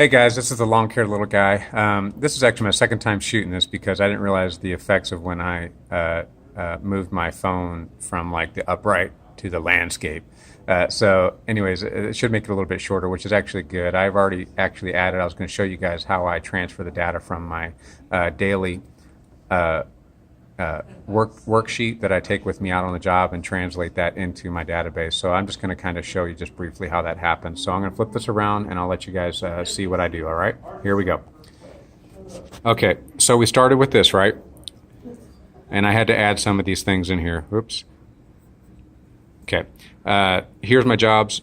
Hey guys, this is the long-haired little guy. This is actually my second time shooting this because I didn't realize the effects of when I moved my phone from like the upright to the landscape. Anyways, it should make it a little bit shorter, which is actually good. I've already actually added. I was going to show you guys how I transfer the data from my daily uh, worksheet that I take with me out on the job and translate that into my database. So I'm just going to kind of show you just briefly how that happens. So I'm going to flip this around and I'll let you guys see what I do. All right, here we go. Okay, so we started with this, right? And I had to add some of these things in here. Oops. Okay, here's my jobs,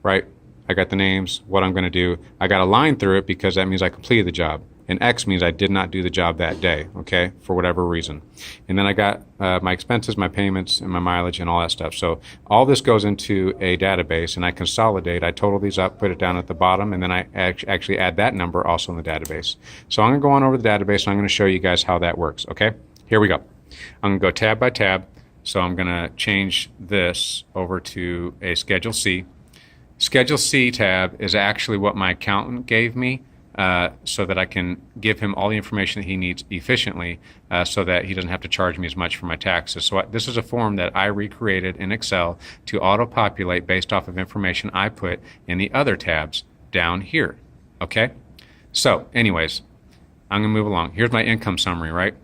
right? I got the names, what I'm going to do. I got a line through it because that means I completed the job. And X means I did not do the job that day, okay, for whatever reason. And then I got my expenses, my payments, and my mileage, and all that stuff. So all this goes into a database, and I consolidate. I total these up, put it down at the bottom, and then I actually add that number also in the database. So I'm going to go on over the database, and I'm going to show you guys how that works, okay? Here we go. I'm going to go tab by tab. So I'm going to change this over to a Schedule C. Schedule C tab is actually what my accountant gave me. So that I can give him all the information that he needs efficiently so that he doesn't have to charge me as much for my taxes. So this is a form that I recreated in Excel to auto-populate based off of information I put in the other tabs down here. Okay? So anyways, I'm going to move along. Here's my income summary, right?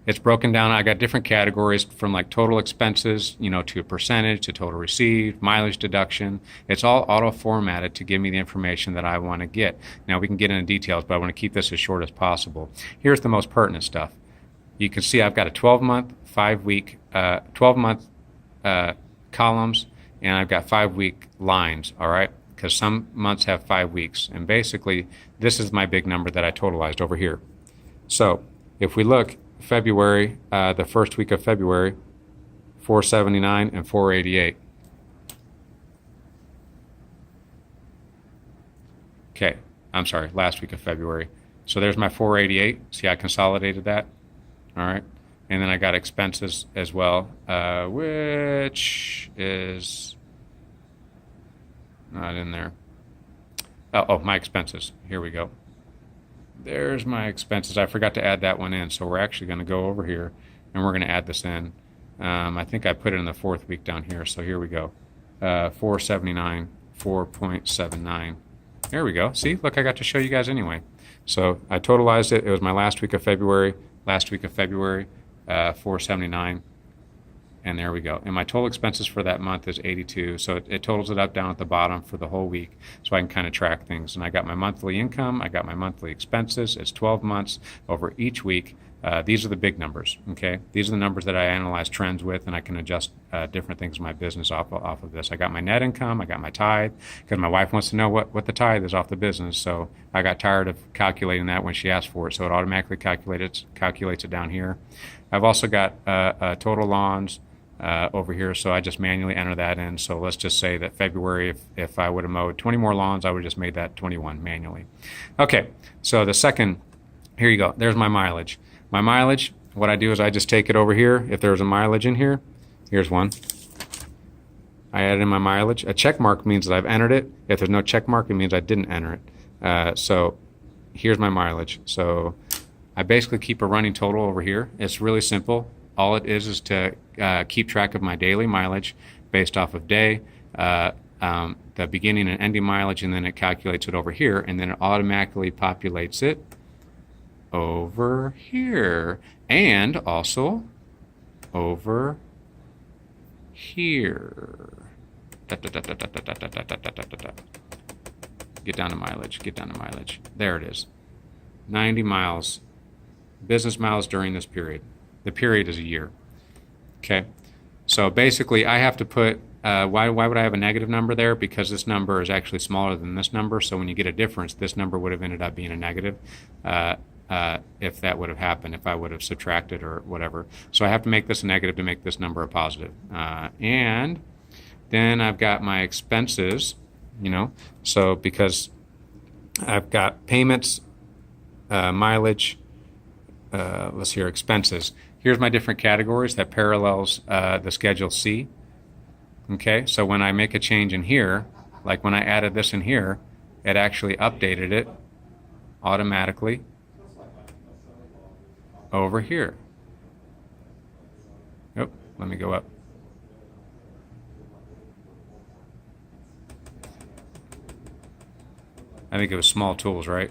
It's broken down. I got different categories from like total expenses, to a percentage, to total received, mileage deduction. It's all auto-formatted to give me the information that I want to get. Now we can get into details, but I want to keep this as short as possible. Here's the most pertinent stuff. You can see I've got a 12-month, 5-week, 12-month columns, and I've got 5-week lines, all right? Because some months have 5 weeks. And basically, this is my big number that I totalized over here. So if we look, February, the first week of February, 479 and 488. Okay, I'm sorry, last week of February. So there's my 488. See, I consolidated that. All right. And then I got expenses as well, which is not in there. Oh, my expenses. Here we go. There's my expenses. I forgot to add that one in, so we're actually going to go over here and we're going to add this in. I think I put it in the 4th week down here, so here we go. 479, 4.79. There we go. See, look, I got to show you guys anyway. So I totalized it. It was my last week of February, 479. And there we go. And my total expenses for that month is 82. So it totals it up down at the bottom for the whole week. So I can kind of track things. And I got my monthly income. I got my monthly expenses. It's 12 months over each week. These are the big numbers, okay? These are the numbers that I analyze trends with, and I can adjust different things in my business off of this. I got my net income. I got my tithe, because my wife wants to know what the tithe is off the business. So I got tired of calculating that when she asked for it. So it automatically calculates it down here. I've also got total lawns over here, so I just manually enter that in. So let's just say that February, if I would have mowed 20 more lawns, I would have just made that 21 manually. Okay, so the second, here you go. There's my mileage. My mileage, what I do is I just take it over here. If there's a mileage in here, here's one. I add in my mileage. A check mark means that I've entered it. If there's no check mark, it means I didn't enter it. So here's my mileage. So I basically keep a running total over here. It's really simple. All it is to keep track of my daily mileage based off of day, the beginning and ending mileage, and then it calculates it over here, and then it automatically populates it over here, and also over here. Get down to mileage, get down to mileage. There it is. 90 miles, business miles during this period. The period is a year. Okay, so basically I have to put, why would I have a negative number there? Because this number is actually smaller than this number, so when you get a difference, this number would have ended up being a negative if that would have happened, if I would have subtracted or whatever. So I have to make this a negative to make this number a positive. And then I've got my expenses, so because I've got payments, mileage, let's hear expenses. Here's my different categories that parallels the Schedule C. Okay, so when I make a change in here, like when I added this in here, it actually updated it automatically over here. Oh, let me go up. I think it was small tools, right?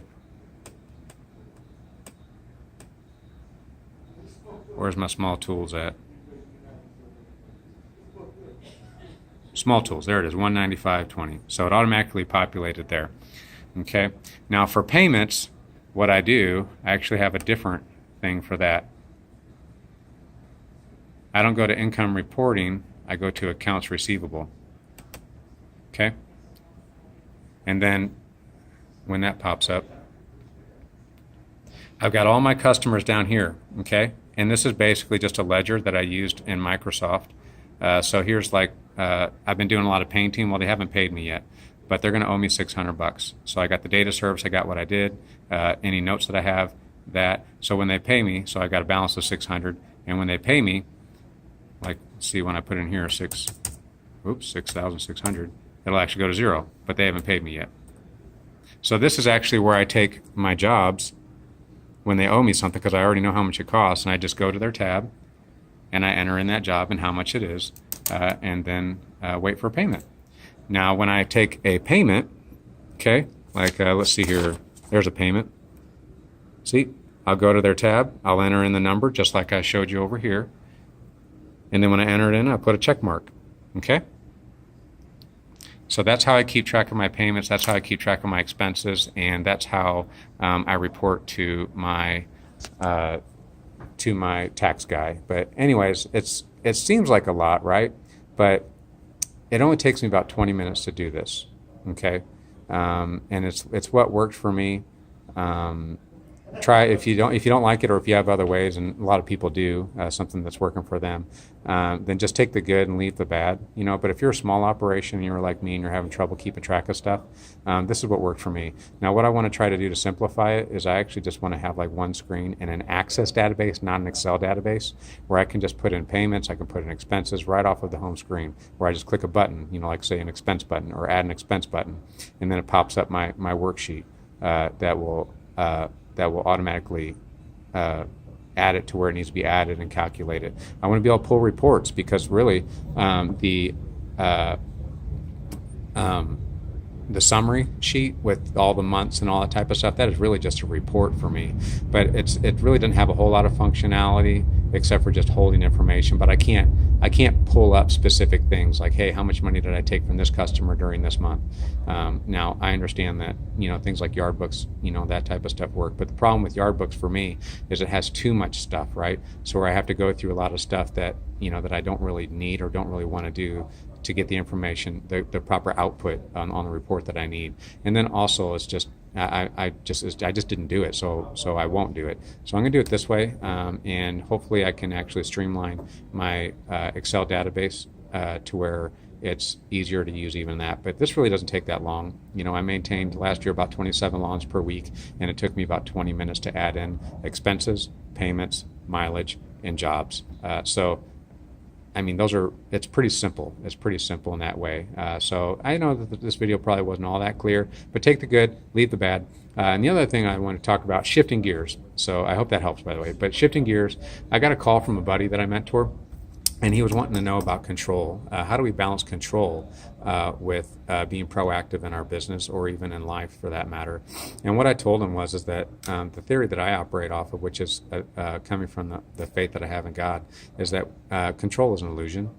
Where's my small tools at? Small tools, there it is, 195.20. So it automatically populated there. Okay, now for payments, what I do, I actually have a different thing for that. I don't go to income reporting, I go to accounts receivable. Okay, and then when that pops up, I've got all my customers down here. Okay, and this is basically just a ledger that I used in Microsoft. So here's like, I've been doing a lot of painting. Well, they haven't paid me yet, but they're going to owe me $600. So I got the data service, I got what I did, any notes that I have, that. So when they pay me, so I got a balance of 600, and when they pay me, like, see when I put in here 6,600, it'll actually go to zero, but they haven't paid me yet. So this is actually where I take my jobs when they owe me something, because I already know how much it costs, and I just go to their tab and I enter in that job and how much it is, and then wait for payment. Now, when I take a payment, okay, like let's see here, there's a payment. See, I'll go to their tab, I'll enter in the number just like I showed you over here, and then when I enter it in, I put a check mark, okay? So that's how I keep track of my payments, that's how I keep track of my expenses, and that's how I report to my tax guy. But anyways, it seems like a lot, right? But it only takes me about 20 minutes to do this, okay? And it's what worked for me. Try if you don't like it, or if you have other ways, and a lot of people do, something that's working for them, then just take the good and leave the bad, you know. But if you're a small operation and you're like me and you're having trouble keeping track of stuff, this is what worked for me. Now, what I want to try to do to simplify it is I actually just want to have like one screen and an Access database, not an Excel database, where I can just put in payments, I can put in expenses right off of the home screen, where I just click a button, you know, like say an expense button or add an expense button, and then it pops up my worksheet that will automatically add it to where it needs to be added and calculate it. I want to be able to pull reports, because really the summary sheet with all the months and all that type of stuff, that is really just a report for me. But it really doesn't have a whole lot of functionality except for just holding information. But I can't pull up specific things like, hey, how much money did I take from this customer during this month? Now, I understand that, you know, things like yard books, you know, that type of stuff work. But the problem with yard books for me is it has too much stuff, right? So where I have to go through a lot of stuff that, you know, that I don't really need or don't really want to do to get the information, the proper output on the report that I need. And then also it's just, I just didn't do it, so I won't do it. So I'm going to do it this way, and hopefully I can actually streamline my Excel database to where it's easier to use even that. But this really doesn't take that long. You know, I maintained last year about 27 lawns per week, and it took me about 20 minutes to add in expenses, payments, mileage, and jobs. So I mean, it's pretty simple. It's pretty simple in that way. So I know that this video probably wasn't all that clear, but take the good, leave the bad. And the other thing I want to talk about, shifting gears. So I hope that helps, by the way. But shifting gears, I got a call from a buddy that I mentor, and he was wanting to know about control. How do we balance control with being proactive in our business, or even in life for that matter? And what I told him is that the theory that I operate off of, which is coming from the faith that I have in God, is that control is an illusion.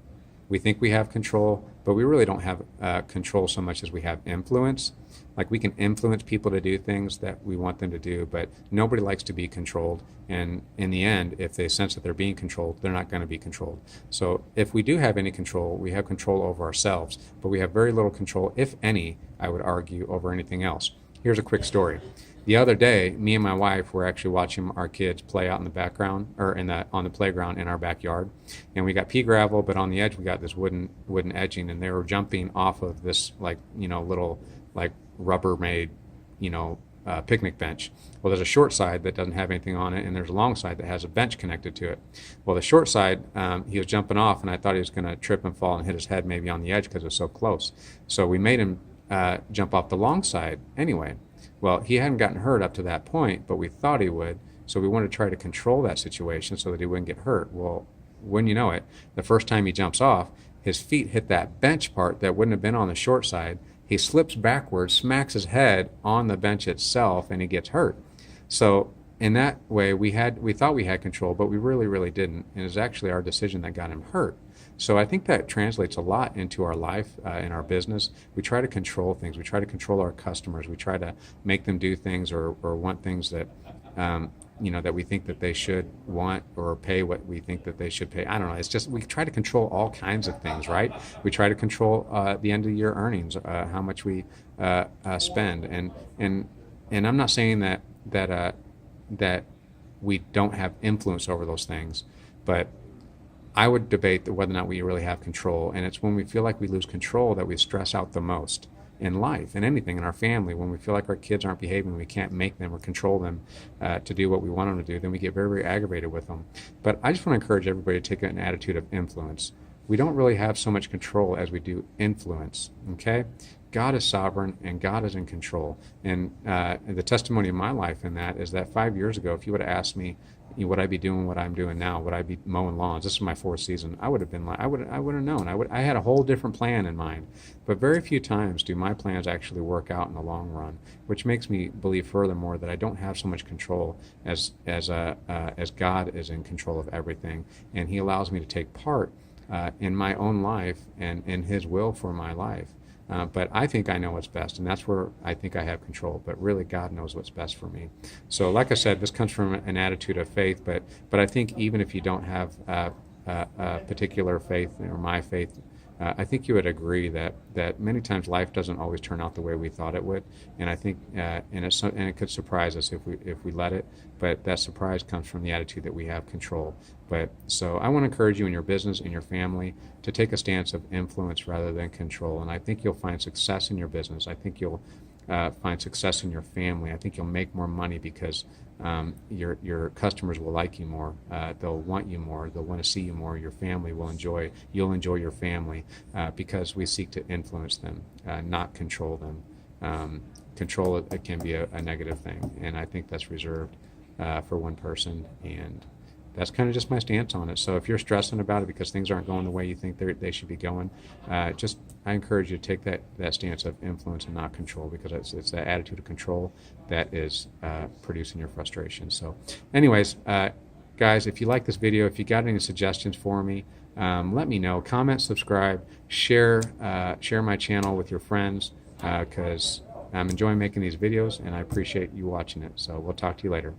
We think we have control, but we really don't have control so much as we have influence. Like, we can influence people to do things that we want them to do, but nobody likes to be controlled. And in the end, if they sense that they're being controlled, they're not going to be controlled. So if we do have any control, we have control over ourselves, but we have very little control, if any, I would argue, over anything else. Here's a quick story. The other day, me and my wife were actually watching our kids play out in the background, or on the playground in our backyard. And we got pea gravel, but on the edge we got this wooden edging, and they were jumping off of this, like, you know, little like Rubbermaid, you know, picnic bench. Well, there's a short side that doesn't have anything on it, and there's a long side that has a bench connected to it. Well, the short side, he was jumping off, and I thought he was going to trip and fall and hit his head maybe on the edge because it was so close. So we made him jump off the long side anyway. Well, he hadn't gotten hurt up to that point, but we thought he would. So we wanted to try to control that situation so that he wouldn't get hurt. Well, when you know it, the first time he jumps off, his feet hit that bench part that wouldn't have been on the short side. He slips backwards, smacks his head on the bench itself, and he gets hurt. So in that way, we thought we had control, but we really didn't. And it was actually our decision that got him hurt. So I think that translates a lot into our life, in our business. We try to control things. We try to control our customers. We try to make them do things or want things that, that we think that they should want, or pay what we think that they should pay. I don't know. It's just we try to control all kinds of things, right? We try to control the end of the year earnings, how much we spend, and I'm not saying that we don't have influence over those things, but I would debate whether or not we really have control. And it's when we feel like we lose control that we stress out the most in life, in anything, in our family. When we feel like our kids aren't behaving, we can't make them or control them to do what we want them to do, then we get very aggravated with them. But I just want to encourage everybody to take an attitude of influence. We don't really have so much control as we do influence, okay? God is sovereign and God is in control. And the testimony of my life in that is that 5 years ago, if you would have asked me, would I be doing what I'm doing now? Would I be mowing lawns? This is my fourth season. I would have been like, I would have known. I had a whole different plan in mind. But very few times do my plans actually work out in the long run, which makes me believe furthermore that I don't have so much control as God is in control of everything, and He allows me to take part in my own life and in His will for my life. But I think I know what's best, and that's where I think I have control. But really, God knows what's best for me. So, like I said, this comes from an attitude of faith. But I think even if you don't have a particular faith or my faith, I think you would agree that many times life doesn't always turn out the way we thought it would. And I think and it could surprise us if we let it. But that surprise comes from the attitude that we have control. But so I want to encourage you in your business, in your family, to take a stance of influence rather than control. And I think you'll find success in your business. I think you'll find success in your family. I think you'll make more money because your customers will like you more. They'll want you more. They'll want to see you more. Your family will enjoy. You'll enjoy your family because we seek to influence them, not control them. Control it can be a negative thing, and I think that's reserved for one person. And that's kind of just my stance on it. So if you're stressing about it because things aren't going the way you think they should be going, I encourage you to take that stance of influence and not control, because it's that attitude of control that is producing your frustration. So anyways, guys, if you like this video, if you got any suggestions for me, let me know. Comment, subscribe, share my channel with your friends, because I'm enjoying making these videos and I appreciate you watching it. So we'll talk to you later.